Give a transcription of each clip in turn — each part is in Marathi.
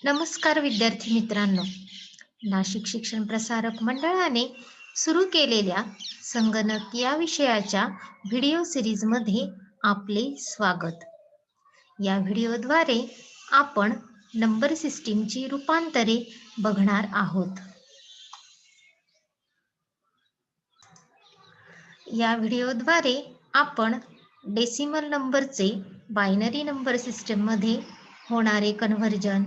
नमस्कार विद्यार्थी मित्रांनो. नाशिक शिक्षण प्रसारक मंडळाने सुरू केलेल्या संगणक या विषयाच्या व्हिडिओ सिरीजमध्ये आपले स्वागत. या व्हिडिओद्वारे आपण नंबर सिस्टीमची रूपांतरे बघणार आहोत. या व्हिडिओद्वारे आपण डेसिमल नंबरचे बायनरी नंबर सिस्टीममध्ये होणारे conversion,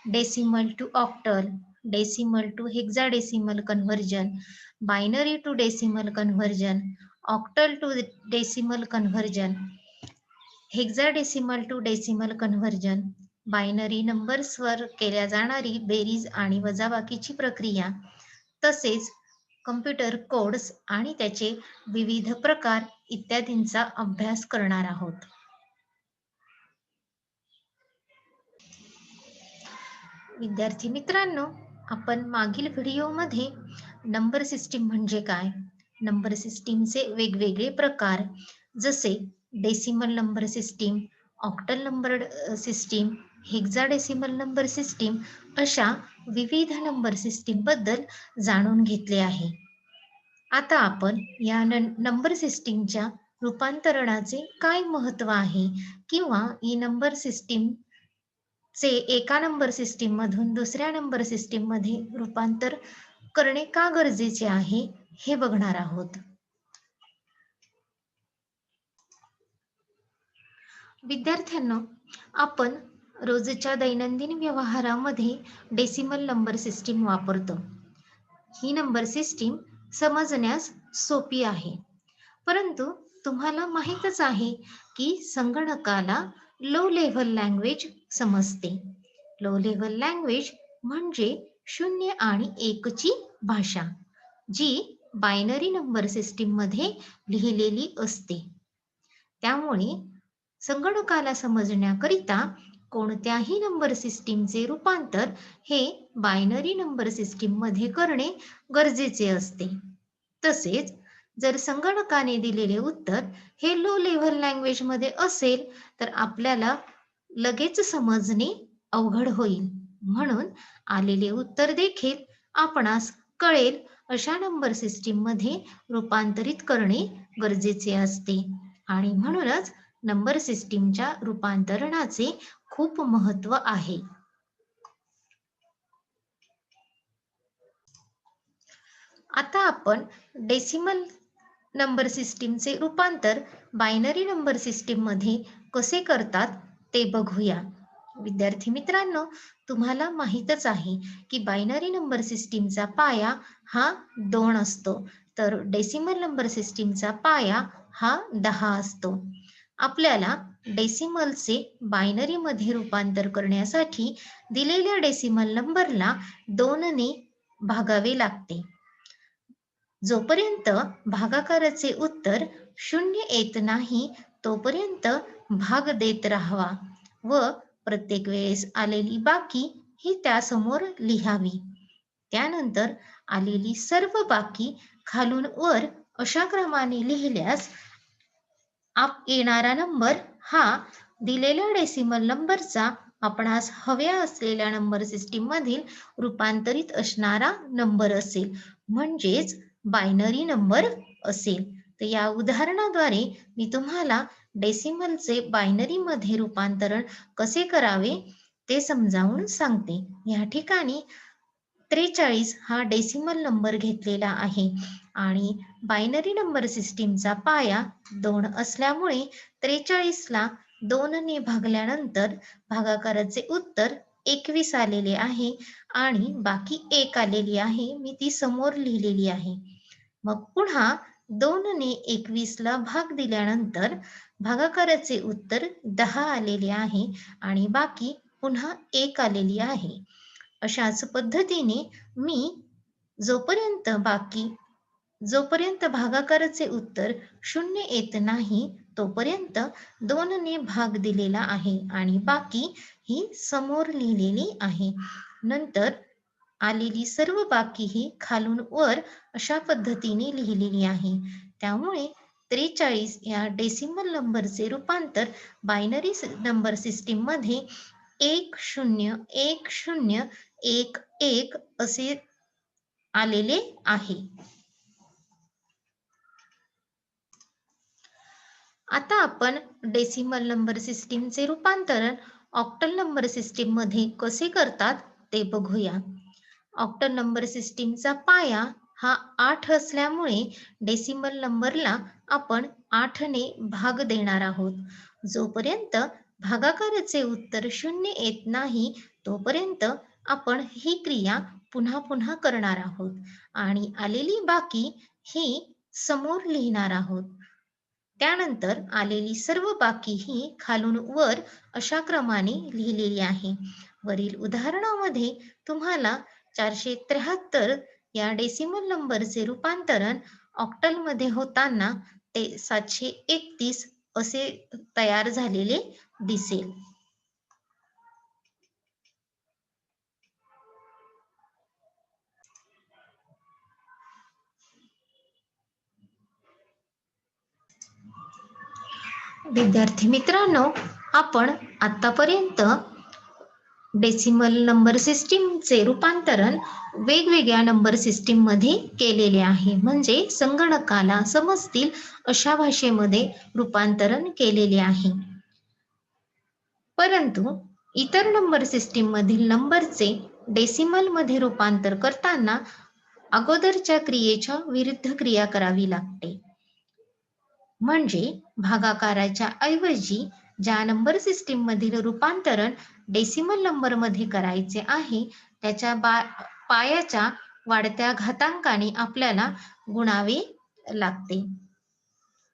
decimal to octal, decimal to hexadecimal conversion, binary to decimal conversion, octal to decimal conversion, hexadecimal to decimal conversion, binary नंबर्सवर केल्या जाणारी बेरीज आणि वजाबाकीची प्रक्रिया, तसेच कम्प्युटर कोड्स आणि त्याचे विविध प्रकार इत्यादींचा अभ्यास करणार आहोत. विद्यार्थी मित्रांनो, आपण मागील व्हिडिओमध्ये नंबर सिस्टीम म्हणजे काय, नंबर सिस्टीमचे वेगवेगळे प्रकार जसे decimal number system, octal number system, hexadecimal number system अशा विविध नंबर सिस्टीम बद्दल जाणून घेतले आहे. आता आपण या नंबर सिस्टीमच्या रूपांतरणाचे काय महत्त्व आहे किंवा ही नंबर सिस्टीम चे एका नंबर सिस्टीम मधून दुसऱ्या नंबर सिस्टीम मध्ये रूपांतर करणे का गरजेचे आहे हे बघणार आहोत. विद्यार्थ्यांनो, आपण रोजच्या दैनंदिन व्यवहारामध्ये डेसिमल नंबर सिस्टीम वापरतो. ही नंबर सिस्टीम समजण्यास सोपी आहे, परंतु तुम्हाला माहीतच आहे की संगणकाला लो लेव्हल लँग्वेज समजते. लो लेव्हल लँग्वेज म्हणजे 0 आणि 1 ची भाषा, जी बायनरी नंबर सिस्टीम मध्ये लिहिलेली असते. त्यामुळे संगणकाला समजण्याकरिता कोणत्याही नंबर सिस्टीमचे रूपांतर हे बायनरी नंबर सिस्टीम मध्ये करणे गरजेचे असते. तसेच जर संगणकाने दिलेले उत्तर हे लो लेव्हल लँग्वेज मध्ये असेल तर आपल्याला लगेच समजणे अवघड होईल. म्हणून आलेले उत्तर देखील आपणास कळेल अशा नंबर सिस्टीम मध्ये रूपांतरित करणे गरजेचे असते आणि म्हणूनच नंबर सिस्टीमच्या रूपांतरणाचे खूप महत्त्व आहे. आता आपण डेसिमल नंबर सिस्टीमचे रूपांतर बायनरी नंबर सिस्टीम मध्ये कसे करतात ते बघूया. विद्यार्थी मित्रांनो, तुम्हाला माहीतच आहे की बायनरी नंबर सिस्टीमचा पाया हा 2 असतो, तर डेसिमल नंबर सिस्टीमचा पाया हा 10 असतो. आपल्याला डेसिमलचे बायनरी मध्ये रूपांतर करण्यासाठी दिलेल्या डेसिमल नंबरला 2 ने भागावे लागते. जोपर्यंत भागाकाराचे उत्तर 0 येत नाही तोपर्यंत भाग देत राहावा व प्रत्येक वेळेस आलेली बाकी ही त्यासमोर लिहावी. त्यानंतर आलेली सर्व बाकी खालून वर अशा क्रमाने लिहिल्यास येणारा नंबर हा दिलेल्या डेसिमल नंबरचा आपणास हव्या असलेल्या नंबर सिस्टीम मधील रूपांतरित असणारा नंबर असेल, म्हणजेच बायनरी नंबर असेल. तर या उदाहरणाद्वारे मी तुम्हाला डेसिमलचे बायनरी मध्ये रूपांतरण कसे करावे ते समजावून सांगते. या ठिकाणी 43 हा डेसिमल नंबर घेतलेला आहे आणि बायनरी नंबर सिस्टीमचा पाया 2 असल्यामुळे 43 ला 2 ने भागल्यानंतर भागाकाराचे उत्तर 21 आलेले आहे आणि बाकी 1 आलेली आहे, मी ती समोर लिहिलेली आहे. मग पुन्हा 2 ने 21 ला भाग दिल्यानंतर भागाकाराचे उत्तर 10 आलेले आहे आणि बाकी पुन्हा 1 आलेली आहे. अशाच पद्धतीने मी जोपर्यंत भागाकाराचे उत्तर 0 येत नाही तोपर्यंत 2 ने भाग दिलेला आहे आणि बाकी ही समोर लिहिलेली आहे. नंतर आलेली सर्व बाकी ही खालून वर अशा पद्धतीने लिहिलेली आहे. त्यामुळे 43 या डेसिमल नंबरचे रूपांतर बायनरी नंबर सिस्टीम मध्ये 1010111 असे आलेले आहे. आता आपण डेसिमल नंबर सिस्टीमचे रूपांतरण ऑक्टल नंबर सिस्टीम मध्ये कसे करतात ते बघूया. ऑक्टल नंबर सिस्टीमचा पाया हा 8 असल्यामुळे डेसिमल नंबरला आपण 8 ने भाग देणार आहोत. जोपर्यंत भागाकाराचे उत्तर 0 येत नाही तोपर्यंत आपण ही क्रिया पुन्हा पुन्हा करणार आहोत आणि आलेली बाकी ही समोर लिहिणार आहोत. त्यानंतर आलेली सर्व बाकी ही खालून वर अशा क्रमाने लिहिलेली आहे. वरील उदाहरणामध्ये तुम्हाला 473 या डेसिमल नंबरचे रूपांतरण ऑक्टल मध्ये होताना ते 731 असे तयार झालेले दिसेल. विद्यार्थी मित्रांनो, आपण आतापर्यंत डेसिमल नंबर सिस्टीमचे रूपांतरण वेगवेगळ्या नंबर सिस्टीम मध्ये केलेले आहे. म्हणजे संगणकाला समजतील अशा भाषेमध्ये रूपांतरण केलेले आहे. परंतु इतर नंबर सिस्टीम मधील नंबरचे डेसिमल मध्ये रूपांतर करताना अगोदरच्या क्रियेच्या विरुद्ध क्रिया करावी लागते. म्हणजे भागाकाराच्या ऐवजी ज्या नंबर सिस्टीम मधील रूपांतरण डेसिमल नंबर मध्ये करायचे आहे त्याच्या पायाच्या वाढत्या घातांकाने आपल्याला गुणावे लागते.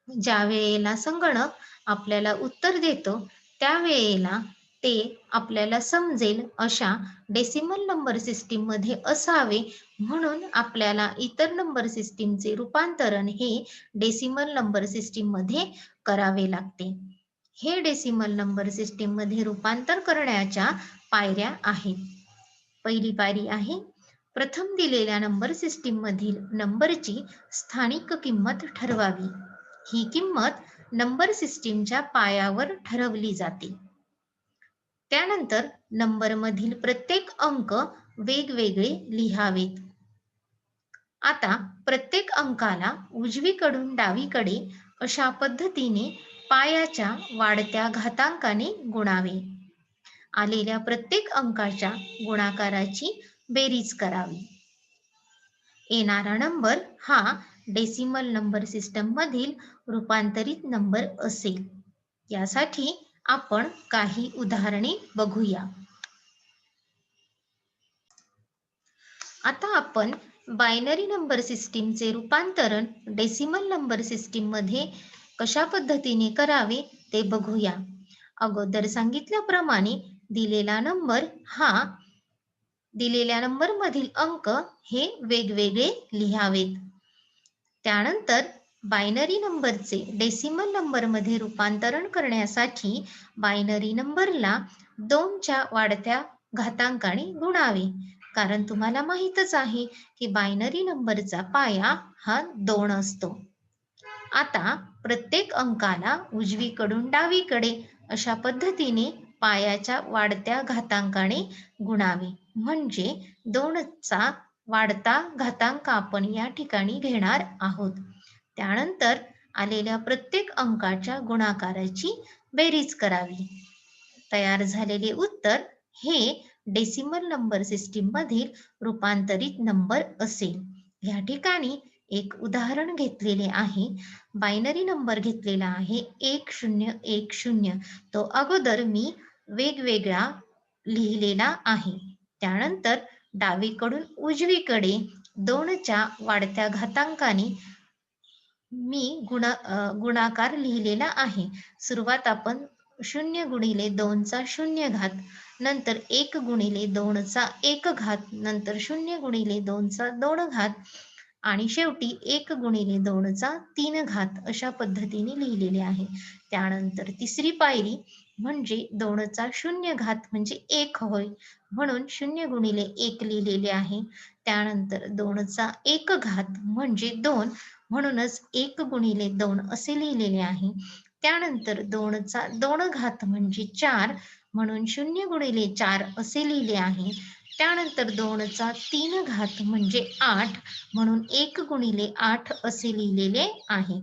ज्या वेळेला संगणक आपल्याला उत्तर देतो त्यावेळेला ते आपल्याला समजेल अशा डेसिमल नंबर सिस्टीम मध्ये असावे, म्हणून आपल्याला इतर नंबर सिस्टीमचे रूपांतरण हे डेसिमल नंबर सिस्टीम मध्ये करावे लागते. हे डेसिमल नंबर सिस्टीम मध्ये रूपांतर करण्याच्या पायऱ्या आहेत. पहिली पायरी आहे, प्रथम दिलेल्या नंबर सिस्टीम मधील नंबरची स्थानिक किंमत ठरवावी. ही किंमत नंबर सिस्टीमच्या पायावर ठरवली जाते. त्यानंतर नंबर मधील प्रत्येक अंक वेगवेगळे लिहावेत. आता प्रत्येक अंकाला उजवीकडून डावीकडे अशा पद्धतीने पायाच्या वाढत्या घातांकाने गुणावे. आलेल्या प्रत्येक अंकाच्या गुणाकाराची बेरीज करावी. येणारा नंबर हा डेसिमल नंबर सिस्टम मधील रूपांतरित नंबर असेल. यासाठी आपण काही उदाहरणे बघूया. आता आपण बायनरी नंबर सिस्टीमचे रूपांतरण डेसिमल नंबर सिस्टीम मध्ये कशा पद्धतीने करावे ते बघूया. अगोदर सांगितल्याप्रमाणे दिलेला नंबर हा दिलेल्या नंबर मधील अंक हे वेगवेगळे लिहावेत. त्यानंतर बायनरी नंबरचे डेसिमल नंबर मध्ये रूपांतरण करण्यासाठी बायनरी नंबरला 2 च्या वाढत्या घातांकाने गुणावे. कारण तुम्हाला माहीतच आहे की बायनरी नंबरचा पाया हा 2 असतो. आता प्रत्येक अंकाला उजवीकडून डावीकडे अशा पद्धतीने पायाच्या वाढत्या घातांकाने गुणावे. म्हणजे 2 चा वाढता घातांक आपण या ठिकाणी घेणार आहोत. त्यानंतर आलेल्या प्रत्येक अंकाच्या गुणाकाराची बेरीज करावी. तयार झालेले उत्तर हे डेसिमल नंबर सिस्टीम मधील रूपांतरित नंबर असेल. या ठिकाणी एक उदाहरण घेतलेले आहे. बायनरी नंबर घेतलेला आहे 1010. तो अगोदर मी वेगवेगळा लिहिलेला आहे. त्यानंतर डावीकडून उजवीकडे 2 च्या वाढत्या घातांकाने मी गुणाकार लिहिलेला आहे. सुरुवात आपण 0 गुणिले 2 चा 0 घात, नंतर 1 गुणिले 2 चा 1 घात, नंतर 0 गुणिले 2 चा 2 घात आणि शेवटी 1 गुणिले 2 चा 3 घात अशा पद्धतीने लिहिलेले आहे. त्यानंतर तिसरी पायरी म्हणजे 2 चा 0 घात म्हणजे 1 होय, म्हणून 0 गुणिले 1 लिहिलेले आहे. त्यानंतर 2 चा 1 घात म्हणजे 2, म्हणूनच 1 गुणिले 2 असे लिहिलेले आहे. त्यानंतर 2 चा 2 घात म्हणजे 4, म्हणून 0 गुणिले 4 असे लिहिले आहे. त्यानंतर 2चा 3 घात म्हणजे 8 म्हणून 1 गुणिले 8 असे लिहिलेले आहे.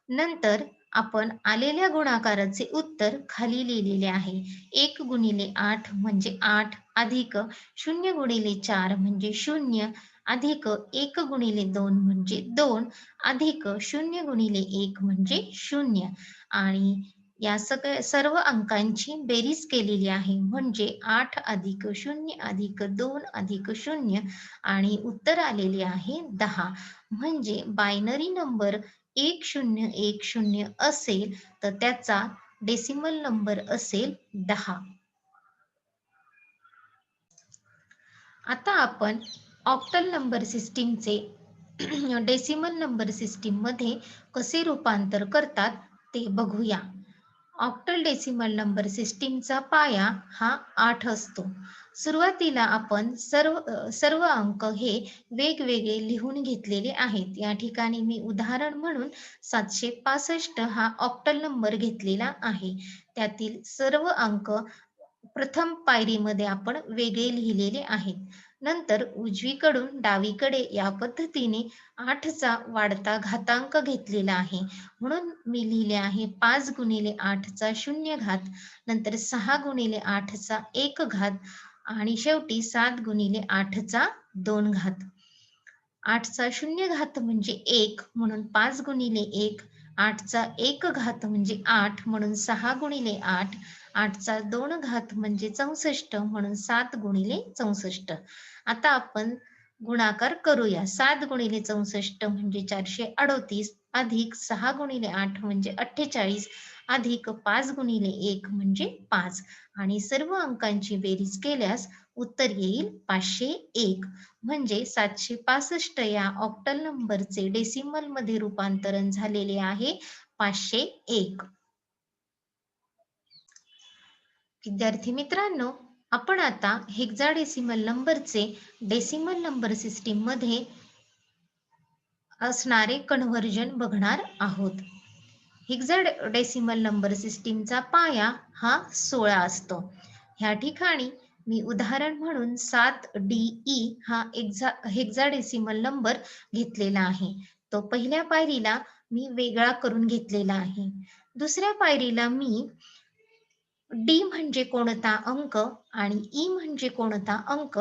नंतर आपण आलेल्या गुणाकाराचे उत्तर खाली लिहिलेले आहे. 1 गुणिले 8 म्हणजे 8 अधिक 0 गुणिले 4 म्हणजे 0 अधिक 1 गुणिले 2 म्हणजे 2 अधिक 0 गुणिले 1 म्हणजे 0 आणि या सर्व अंकांची बेरीज केलेली आहे म्हणजे 8 अधिक 0 अधिक 2 अधिक 0 आणि उत्तर आलेले आहे 10. म्हणजे बायनरी नंबर 1010 असेल तर त्याचा डेसिमल नंबर असेल 10. आता आपण ऑक्टल नंबर सिस्टीमचे डेसिमल नंबर सिस्टीम मध्ये कसे रूपांतर करतात ते बघूया. ऑक्टल डेसिमल नंबर सिस्टीमचा पाया हा 8 असतो. सुरुवातीला आपण सर्व अंक हे वेगवेगळे लिहून घेतलेले आहेत. या ठिकाणी मी उदाहरण म्हणून 765 हा ऑक्टल नंबर घेतलेला आहे. त्यातील सर्व अंक प्रथम पायरीमध्ये आपण वेगळे लिहिलेले आहेत. नंतर उजवीकडून डावीकडे या पद्धतीने 8चा वाढता घातांक घेतलेला आहे. म्हणून मी लिहिले आहे 5 गुणिले 8चा 0 घात, नंतर 6 गुणिले 8चा 1 घात आणि शेवटी 7 गुणिले 8चा 2 घात. 8चा 0 घात म्हणजे 1 म्हणून 5 गुणिले 1, 8चा 1 घात म्हणजे 8 म्हणून 6 गुणिले 8, 8चा 2 घात म्हणजे 64 म्हणून 7 गुणिले 64. आता आपण गुणाकार करूया. 7 गुणिले 64 म्हणजे 438 अधिक 6 गुणिले 8 म्हणजे 48 अधिक 5 गुणिले 1 म्हणजे 5 आणि सर्व अंकांची बेरीज केल्यास उत्तर येईल 501. म्हणजे 765 या ऑक्टल नंबरचे डेसिमल मध्ये रूपांतरण झालेले आहे 501. विद्यार्थी मित्रांनो, आपण आता हेक्साडेसिमल नंबरचे डेसिमल नंबर सिस्टीम मध्ये असणारे कन्व्हर्जन बघणार आहोत. हेक्साडेसिमल नंबर सिस्टीमचा पाया हा 16 असतो. ह्या ठिकाणी मी उदाहरण म्हणून 7DE हा हेक्साडेसिमल नंबर घेतलेला आहे. तो पहिल्या पायरीला मी वेगळा करून घेतलेला आहे. दुसऱ्या पायरीला मी डी म्हणजे कोणता अंक आणि ई म्हणजे कोणता अंक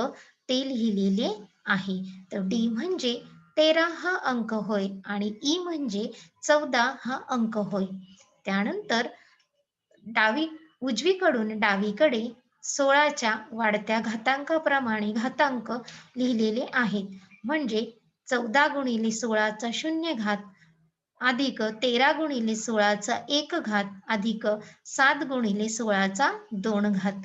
ते लिहिलेले आहे. तर डी म्हणजे 13 हा अंक होय आणि ई म्हणजे 14 हा अंक होय. त्यानंतर उजवीकडून डावीकडे 16च्या वाढत्या घातांकाप्रमाणे घातांक लिहिलेले आहेत. म्हणजे 14 गुणिले 16चा 0 घात अधिक 13 गुणिले 16चा 1 घात अधिक 7 गुणिले 16चा 2 घात.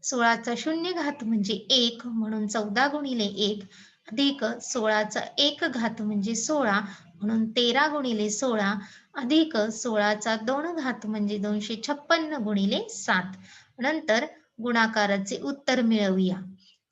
16चा 0 घात म्हणजे 1 म्हणून 14 गुणिले 1 अधिक 16चा 1 घात म्हणजे 16 म्हणून 13 गुणिले 16 अधिक 16चा 2 घात म्हणजे 256 गुणिले 7. नंतर गुणाकाराचे उत्तर मिळवूया.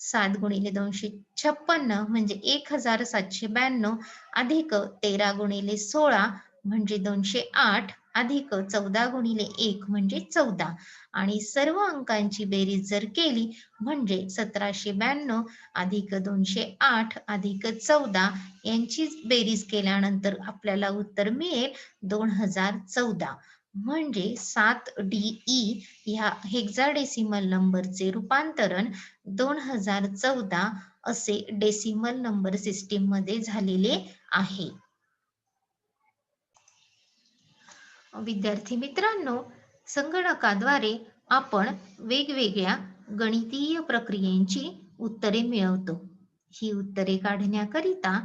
7 गुणिले 256 म्हणजे 1792 अधिक 13 गुणिले 16 म्हणजे 208 अधिक 14 गुणिले 1 म्हणजे 14 आणि सर्व अंकांची बेरीज जर केली म्हणजे 1792 अधिक 208 अधिक 14 यांची बेरीज केल्यानंतर आपल्याला उत्तर मिळेल 2014. म्हणजे 7DE ह्या हेक्साडेसिमल नंबरचे रूपांतरण 2014 असे डेसिमल नंबर सिस्टीम मध्ये झालेले आहे. विद्यार्थी मित्रांनो, संगणकाद्वारे आपण वेगवेगळ्या गणितीय प्रक्रियांची उत्तरे मिळवतो. ही उत्तरे काढण्याकरिता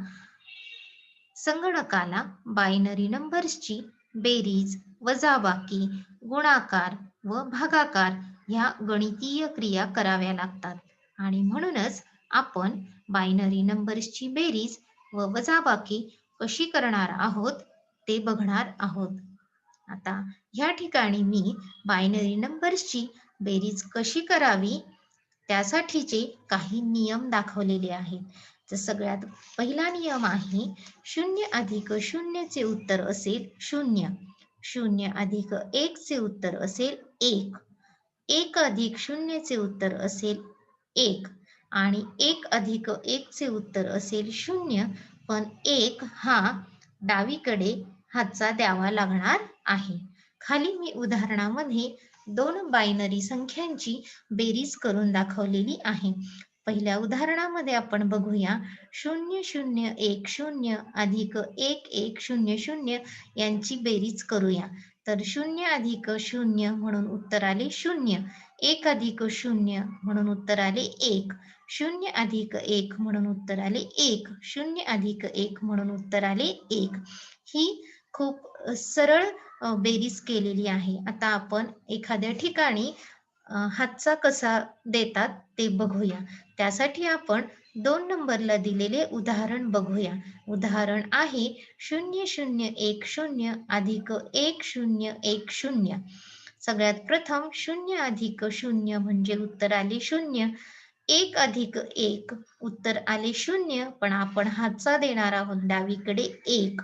संगणकाला बायनरी नंबर्सची बेरीज, वजाबाकी, गुणाकार व भागाकार ह्या गणितीय क्रिया कराव्या लागतात आणि म्हणूनच आपण बायनरी नंबर्सची बेरीज व वजाबाकी कशी करणार आहोत ते बघणार आहोत. आता या ठिकाणी मी बायनरी नंबर्सची बेरीज कशी करावी त्यासाठीचे काही नियम दाखवलेले आहेत. तर सगळ्यात पहिला नियम आहे 0 अधिक 0 चे उत्तर असेल 0. 0 अधिक 1 चे उत्तर असेल 1. 1 अधिक 0 चे उत्तर असेल 1 आणि 1 अधिक 1 चे उत्तर असेल 0, पण 1 हा डावीकडे हातचा द्यावा लागणार आहे. खाली मी उदाहरणामध्ये 2 बायनरी संख्यांची बेरीज करून दाखवलेली आहे. पहिल्या उदाहरणामध्ये आपण बघूया 0010 अधिक 1100 यांची बेरीज करूया. तर 0 अधिक 0 म्हणून उत्तर आले 0. 1 अधिक 0 म्हणून उत्तर आले 1. 0 अधिक 1 म्हणून उत्तर आले 1. 0 अधिक 1 म्हणून उत्तर आले 1. ही खूप सरळ बेरीज केलेली आहे. आता आपण एखाद्या ठिकाणी हातचा कसा देतात ते बघूया. त्यासाठी आपण 2 नंबरला दिलेले उदाहरण बघूया. उदाहरण आहे 0010 अधिक 1010. सगळ्यात प्रथम 0 अधिक 0 म्हणजे उत्तर आले 0. 1 अधिक 1 उत्तर आले 0, पण आपण हातचा देणार आहोत डावीकडे 1.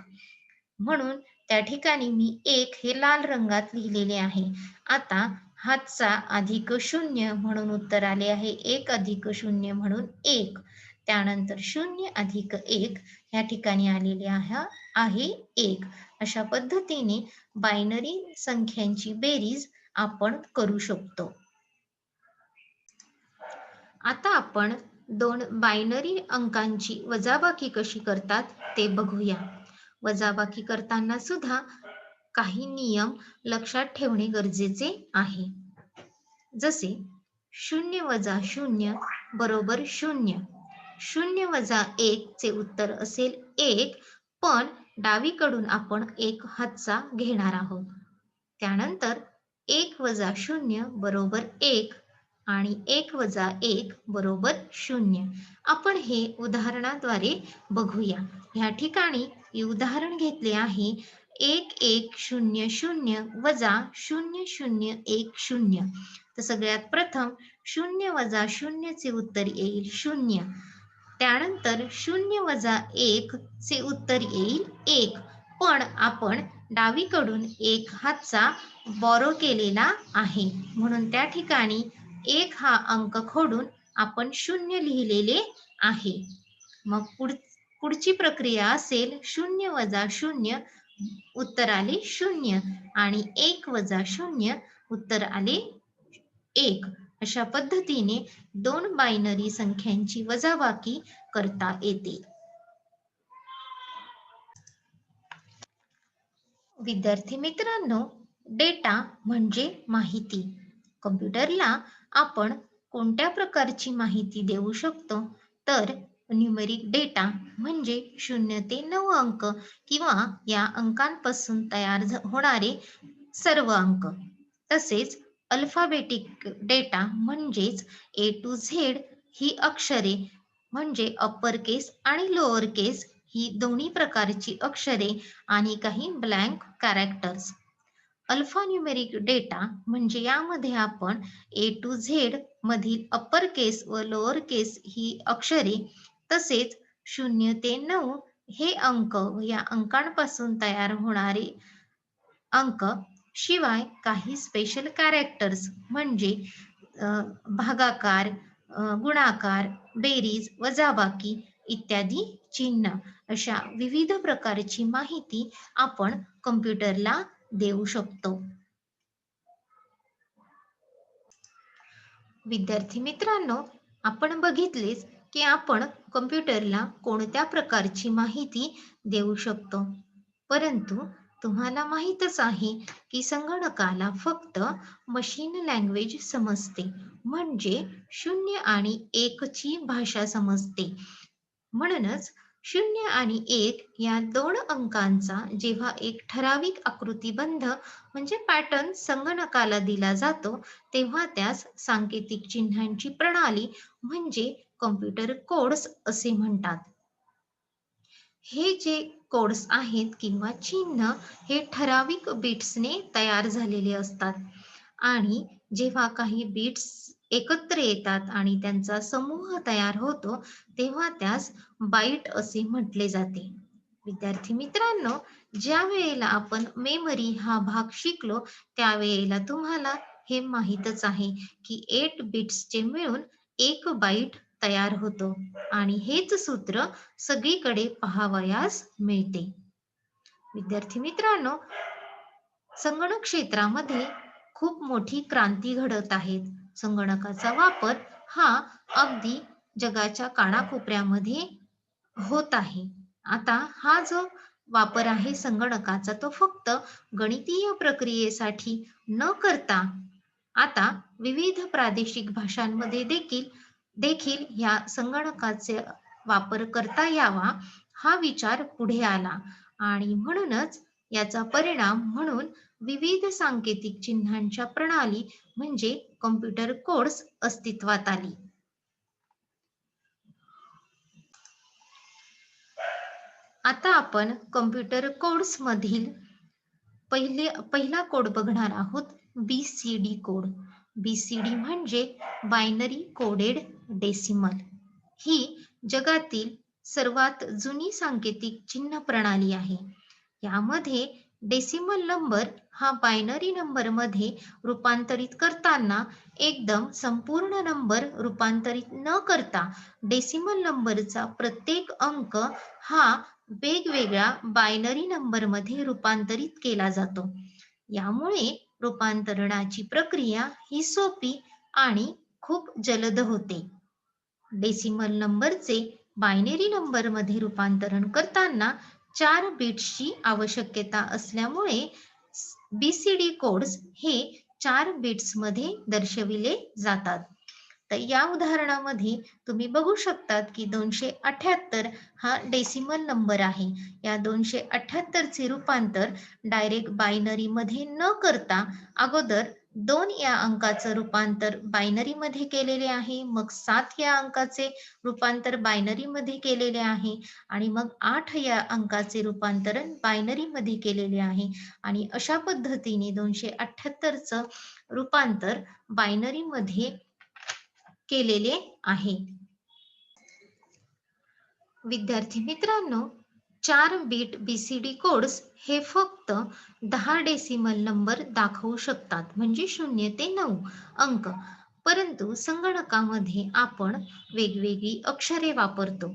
म्हणून त्या ठिकाणी मी 1 हे लाल रंगात लिहिलेले आहे. आता हातचा अधिक 0 म्हणून उत्तर आले आहे 1 अधिक 0 म्हणून 1. त्यानंतर 0 अधिक 1 या ठिकाणी आलेले आहे 1. अशा पद्धतीने बायनरी संख्यांची बेरीज आपण करू शकतो. आता आपण 2 बायनरी अंकांची वजाबाकी कशी करतात ते बघूया. वजाबाकी करताना सुद्धा काही नियम लक्षात ठेवणे गरजेचे आहे. जसे 0 वजा 0 बरोबर 0. 0 वजा 1 चे उत्तर असेल 1, पण डावीकडून आपण 1 हातचा घेणार आहोत. त्यानंतर 1 वजा 0 बरोबर 1 आणि 1 वजा 1 बरोबर 0. आपण हे उदाहरणाद्वारे बघूया. या ठिकाणी उदाहरण घेतले आहे 1100 वजा 0010. तर सगळ्यात प्रथम 0 वजा 0 चे उत्तर येईल 0. त्यानंतर 0 वजा 1 चे उत्तर येईल 1, पण आपण डावीकडून 1 हातचा बॉरो केलेला आहे, म्हणून त्या ठिकाणी 1 हा अंक खोडून आपण 0 लिहिलेले आहे. मग पुढची प्रक्रिया असेल 0 वजा 0 उत्तर आले 0 आणि 1 वजा 0 उत्तर आले 1. अशा पद्धतीने 2 बायनरी संख्यांची वजाबाकी करता येते. विद्यार्थी मित्रांनो, डेटा म्हणजे माहिती. कम्प्युटरला आपण कोणत्या प्रकारची माहिती देऊ शकतो? तर न्यूमेरिक डेटा म्हणजे 0 ते 9 अंक किंवा या अंकांपासून तयार होणारे सर्व अंक. तसेच अल्फाबेटिक डेटा म्हणजेच A to Z ही अक्षरे म्हणजे अप्पर केस आणि लोअर केस ही दोन्ही प्रकारची अक्षरे आणि काही ब्लँक कॅरेक्टर्स. अल्फान्यूमेरिक डेटा म्हणजे यामध्ये आपण A to Z मधील अप्पर केस व लोअर केस ही अक्षरे, तसेच 0 ते 9 हे अंक व या अंकांपासून तयार होणारे अंक, शिवाय काही स्पेशल कॅरेक्टर्स म्हणजे भागाकार, गुणाकार, बेरीज, वजाबाकी इत्यादी चिन्ह, अशा विविध प्रकारची माहिती आपण कम्प्युटरला देऊ शकतो. विद्यार्थी मित्रांनो, आपण बघितलेच की आपण कम्प्युटरला कोणत्या प्रकारची माहिती देऊ शकतो, परंतु तुम्हाला माहीतच आहे की संगणकाला फक्त मशीन लँग्वेज समजते, म्हणजे 0 आणि 1 ची भाषा समजते. म्हणूनच 0 आणि 1 या 2 अंकांचा जेव्हा एक ठराविक आकृतीबंध म्हणजे पॅटर्न संगणकाला दिला जातो, तेव्हा त्यास सांकेतिक चिन्हांची प्रणाली म्हणजे कम्प्युटर कोड्स असे म्हणतात. हे जे कोड्स आहेत किंवा चिन्ह हे ठराविक बिट्सने तयार झालेले असतात आणि जेव्हा काही बिट्स एकत्र येतात आणि त्यांचा समूह तयार होतो, तेव्हा त्यास बाईट असे म्हटले जाते. विद्यार्थी मित्रांनो, ज्या वेळेला आपण मेमरी हा भाग शिकलो त्यावेळेला तुम्हाला हे माहीतच आहे की 8 बिट्सचे मिळून 1 बाईट तयार होतो आणि हेच सूत्र सगळीकडे पाहावयास मिळते. विद्यार्थी मित्रांनो, संगणक क्षेत्रामध्ये खूप मोठी क्रांती घडत आहे. संगणकाचा वापर हा अगदी जगाच्या कानाकोपऱ्यामध्ये होत आहे. आता हा जो वापर आहे संगणकाचा तो फक्त गणितीय प्रक्रियेसाठी न करता आता विविध प्रादेशिक भाषांमध्ये देखील देखील ह्या संगणकाचे वापर करता यावा हा विचार पुढे आला आणि म्हणूनच याचा परिणाम म्हणून विविध सांकेतिक चिन्हांच्या प्रणाली म्हणजे कॉम्प्युटर कोड्स अस्तित्वात आली. आता आपण कॉम्प्युटर कोड्स मधील पहिला कोड बघणार आहोत, BCD कोड. BCD म्हणजे बायनरी कोडेड डेसिमल. ही जगातील सर्वात जुनी सांकेतिक चिन्ह प्रणाली आहे. यामध्ये डेसिमल नंबर हा बायनरी नंबर मध्ये रूपांतरित करताना एकदम संपूर्ण नंबर रूपांतरित न करता डेसिमल नंबरचा प्रत्येक अंक हा वेगवेगळ्या बायनरी नंबर मध्ये रूपांतरित केला जातो. यामुळे रूपांतरणाची प्रक्रिया ही सोपी आणि खूप जलद होते. डेसिमल नंबरचे बायनरी नंबरमध्ये रूपांतरण करताना 4 बिट्सची आवश्यकता असल्यामुळे BCD कोड्स हे 4 बिट्समध्ये दर्शविले जातात. तर या उदाहरणामध्ये तुम्ही बघू शकतात की 278 हा डेसिमल नंबर आहे. या 278 चे रूपांतर डायरेक्ट बायनरी मध्ये न करता अगोदर 2 या अंकाचं रूपांतर बायनरी मध्ये केलेले आहे, मग 7 या अंकाचे रूपांतर बायनरी मध्ये केलेले आहे आणि मग 8 या अंकाचे रूपांतरण बायनरी मध्ये केलेले आहे आणि अशा पद्धतीने 278 चं रूपांतर बायनरी मध्ये केलेले आहे. विद्यार्थी मित्रांनो, 4 बिट BCD कोड्स हे फक्त 10 डेसिमल नंबर दाखवू शकतात, म्हणजे 0 ते 9 अंक. परंतु संगणकामध्ये आपण वेगवेगळी अक्षरे वापरतो.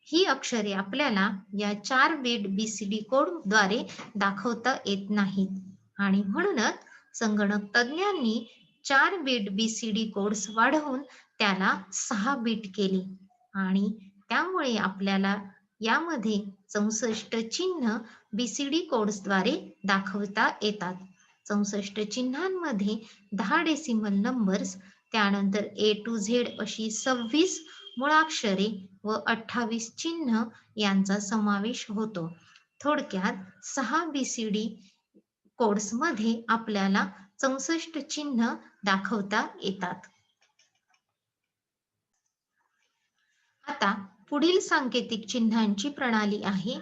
ही अक्षरे आपल्याला या 4 बिट BCD कोडद्वारे दाखवता येत नाहीत आणि म्हणूनच संगणक तज्ञांनी 4 बिट BCD कोड्स वाढवून त्याला 6 बिट केले आणि त्यामुळे आपल्याला यामध्ये 64 चिन्ह BCD कोड्सद्वारे दाखवता येतात. 64 चिन्हांमध्ये 10 डेसिमल नंबर्स, त्यानंतर A to Z अशी 26 मुळाक्षरे व 28 चिन्ह यांचा समावेश होतो. थोडक्यात 6 BCD कोड्समध्ये आपल्याला 64 चिन्ह दाखवता येतात. आता पुढील सांकेतिक चिन्हांची प्रणाली आहे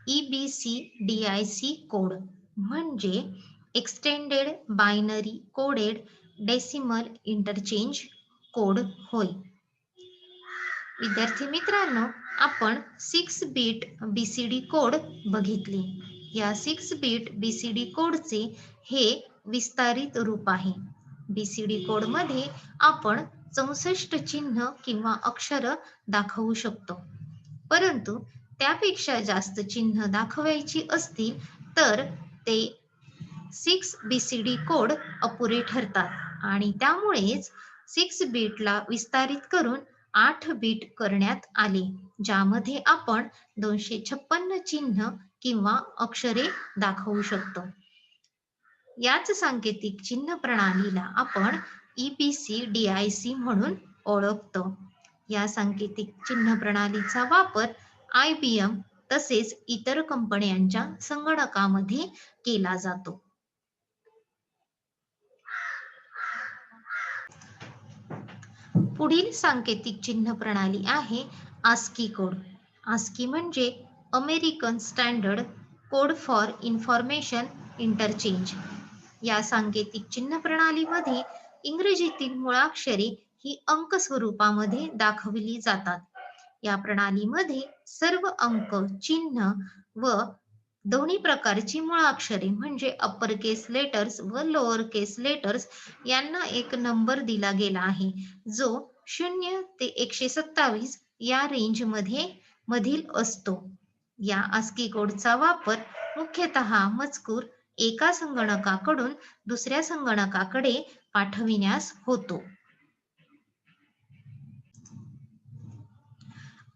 EBCDIC कोड, म्हणजे extended binary coded decimal interchange code होय. विद्यार्थी मित्रांनो, आपण 6 बिट BCD कोड बघितले. या 6 बिट BCD कोडचे हे विस्तारित रूप आहे. BCD कोडमध्ये आपण 64 चिन्ह किंवा अक्षर दाखवू शकतो. परंतु त्यापेक्षा जास्त चिन्ह दाखवायची असतील तर ते 6 BCD कोड अपुरे ठरतात आणि त्यामुळेच 6 बिटला विस्तारित करून 8 बिट करण्यात आले, ज्यामध्ये आपण 256 चिन्ह किंवा अक्षरे दाखवू शकतो. याच सांकेतिक चिन्ह प्रणालीला आपण EBCDIC म्हणून ओळखतो. या सांकेतिक चिन्ह प्रणालीचा वापर IBM तसेच इतर कंपन्यांच्या संगणकामध्ये केला जातो. पुढील सांकेतिक चिन्ह प्रणाली आहे ASCII कोड. ASCII म्हणजे American standard code for information interchange. या सांकेतिक चिन्ह प्रणालीमध्ये इंग्रजीतील मुळाक्षरे ही अंक स्वरूपामध्ये दाखवली जातात. या प्रणालीमध्ये सर्व अंक, चिन्ह व दोन्ही प्रकारची मुळाक्षरे म्हणजे अप्पर केस लेटर्स व लोअर केस लेटर्स यांना एक नंबर दिला गेला आहे, जो 0 ते 127 या रेंजमध्ये मधील असतो. या ASCII कोडचा वापर मुख्यतः मजकूर एका संगणकाकडून दुसऱ्या संगणकाकडे पाठविण्यास होतो.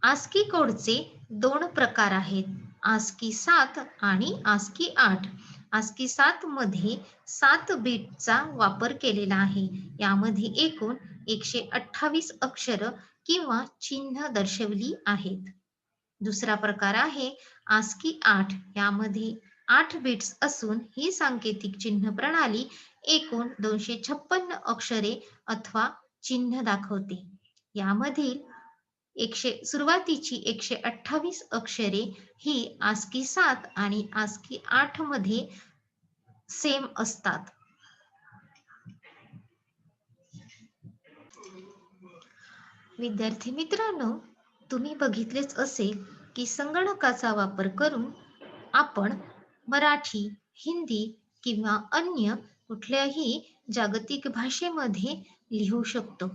ASCII कोडचे दोन प्रकार आहेत, ASCII 7 आणि ASCII 8. ASCII 7 मध्ये 7 बीटचा वापर केलेला आहे. यामध्ये एकूण 128 अक्षर किंवा चिन्ह दर्शवली आहेत. दुसरा प्रकार आहे ASCII 8. यामध्ये 8 बिट्स असून ही सांकेतिक चिन्ह प्रणाली एकूण 256 अक्षरे अथवा चिन्ह दाखवते. यामधील सुरुवातीची 128 अक्षरे ही ASCII 7 आणि ASCII 8 मध्ये सेम असतात. विद्यार्थी मित्रांनो, तुम्ही बघितलेच असेल की संगणकाचा वापर करून आपण मराठी, हिंदी किंवा अन्य कुठल्याही जागतिक भाषेमध्ये लिहू शकतो.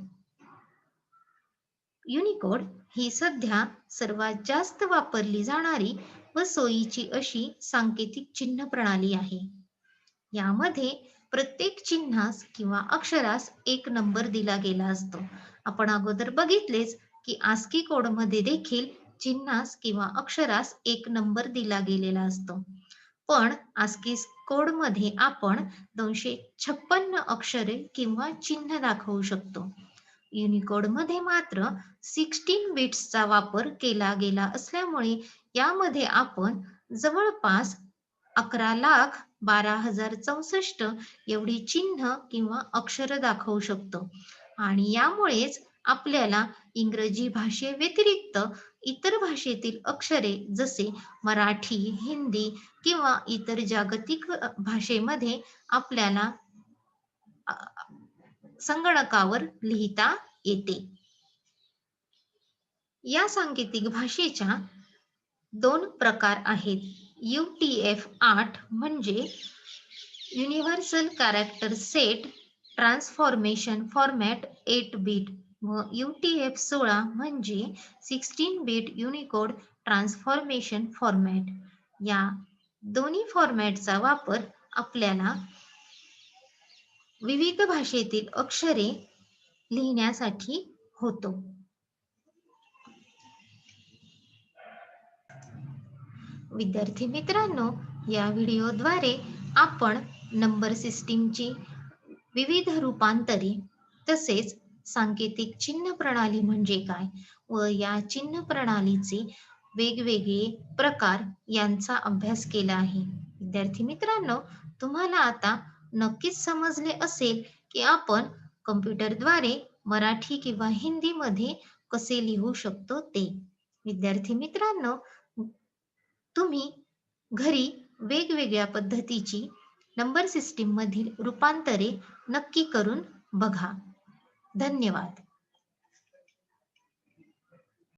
युनिकोड ही सध्या सर्वात जास्त वापरली जाणारी व सोयीची अशी सांकेतिक चिन्ह प्रणाली आहे. यामध्ये प्रत्येक चिन्हास किंवा अक्षरास एक नंबर दिला गेला असतो. आपण अगोदर बघितलेच की ASCII कोडमध्ये देखील चिन्हास किंवा अक्षरास एक नंबर दिला गेलेला असतो. पण ASCII कोडमध्ये आपण 256 अक्षरे किंवा चिन्ह दाखवू शकतो. युनिकोडमध्ये मात्र 16 बिट्सचा वापर केला गेला असल्यामुळे यामध्ये आपण जवळपास 11,12,064 एवढी चिन्ह किंवा अक्षर दाखवू शकतो आणि यामुळेच आपल्याला इंग्रजी भाषेव्यतिरिक्त इतर भाषेतील अक्षरे जसे मराठी, हिंदी किंवा इतर जागतिक भाषेमध्ये आपल्याला संगणकावर लिहिता येते. या सांकेतिक भाषेच्या दोन प्रकार आहेत. UTF-8 म्हणजे universal character set transformation format 8 bit व UTF-16 म्हणजे 16 बीट युनिकोड ट्रान्सफॉर्मेशन फॉर्मॅट. या दोन्ही फॉर्मॅटचा वापर आपल्याला विविध भाषेतील अक्षरे लिहिण्यासाठी होतो. विद्यार्थी मित्रांनो, या व्हिडिओद्वारे आपण नंबर सिस्टीमची विविध रूपांतरे तसेच सांकेतिक चिन्ह प्रणाली म्हणजे काय व या चिन्ह प्रणालीचे वेगवेगळे प्रकार यांचा अभ्यास केला आहे. विद्यार्थी मित्रांनो, तुम्हाला आता नक्कीच समजले असेल की आपण कम्प्युटरद्वारे मराठी किंवा हिंदीमध्ये कसे लिहू शकतो ते. विद्यार्थी मित्रांनो, तुम्ही घरी वेगवेगळ्या पद्धतीची नंबर सिस्टीम मधील रूपांतरे नक्की करून बघा. धन्यवाद.